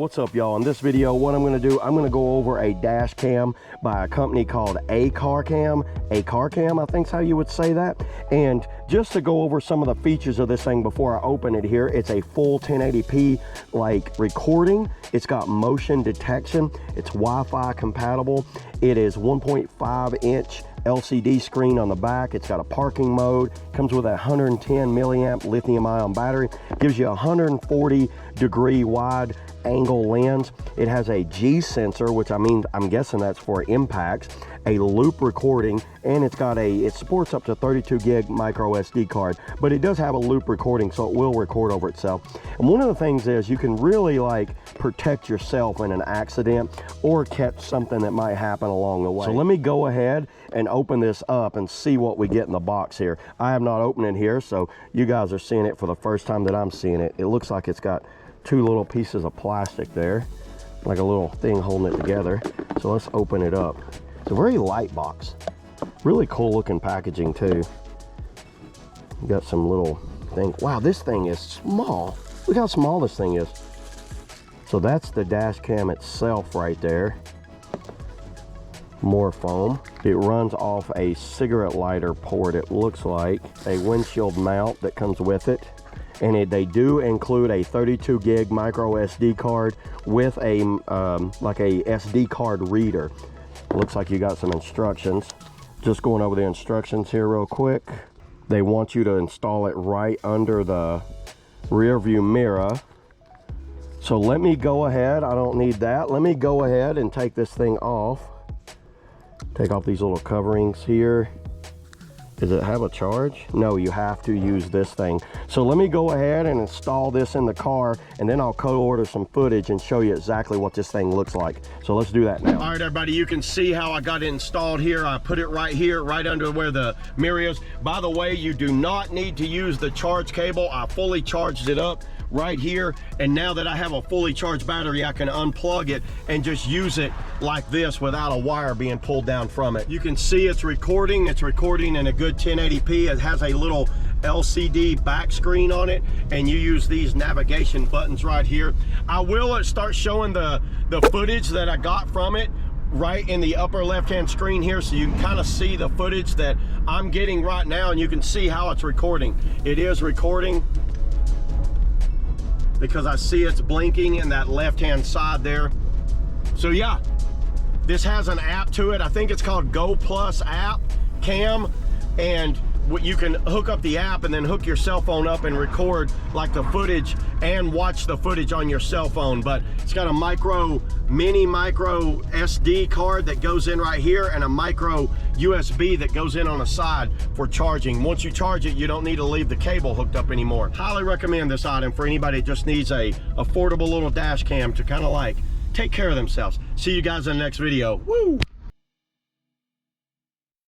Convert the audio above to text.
What's up, y'all? In this video, what I'm going to do, I'm going to go over a dash cam by a company called ACARCAM. ACARCAM, I think's how you would say that. And just to go over some of the features of this thing before I open it here, it's a full 1080p like recording. It's got motion detection. It's Wi-Fi compatible. It is 1.5-inch LCD screen on the back. It's got a parking mode, comes with a 110 milliamp lithium ion battery, gives you a 140 degree wide angle lens. It has a G sensor, which I'm guessing that's for impacts, a loop recording, and it supports up to 32 gig micro SD card, but it does have a loop recording, so it will record over itself. And one of the things is you can really like protect yourself in an accident or catch something that might happen along the way. So let me go ahead and open this up and see what we get in the box here. I have not opened it here, so you guys are seeing it for the first time that I'm seeing it. It looks like it's got two little pieces of plastic there, like a little thing holding it together. So let's open it up. It's a very light box. Really cool looking packaging too. You got some little thing. Wow, this thing is small. Look how small this thing is. So that's the dash cam itself right there. More foam. It runs off a cigarette lighter port, it looks like. A windshield mount that comes with it. And they do include a 32 gig micro SD card with a like a SD card reader. Looks like you got some instructions. Just going over the instructions here real quick. They want you to install it right under the rear view mirror. So let me go ahead, I don't need that. Let me go ahead and take this thing off. Take off these little coverings here. Does it have a charge? No, you have to use this thing. So let me go ahead and install this in the car, and then I'll co-order some footage and show you exactly what this thing looks like. So let's do that now. All right, everybody, you can see how I got it installed here. I put it right here, right under where the mirror is. By the way, you do not need to use the charge cable. I fully charged it up right here, and now that I have a fully charged battery, I can unplug it and just use it like this without a wire being pulled down from it. You can see it's recording in a good 1080p. It has a little LCD back screen on it, and you use these navigation buttons right here. I will start showing the footage that I got from it right in the upper left hand screen here, so you can kind of see the footage that I'm getting right now, and you can see how it's recording. It is recording because I see it's blinking in that left hand side there. So yeah, this has an app to it. I think it's called Go Plus app cam, and you can hook up the app and then hook your cell phone up and record like the footage and watch the footage on your cell phone. But it's got a mini micro SD card that goes in right here, and a micro USB that goes in on the side for charging. Once you charge it, you don't need to leave the cable hooked up anymore. Highly recommend this item for anybody that just needs a affordable little dash cam to kind of like take care of themselves. See you guys in the next video. Woo!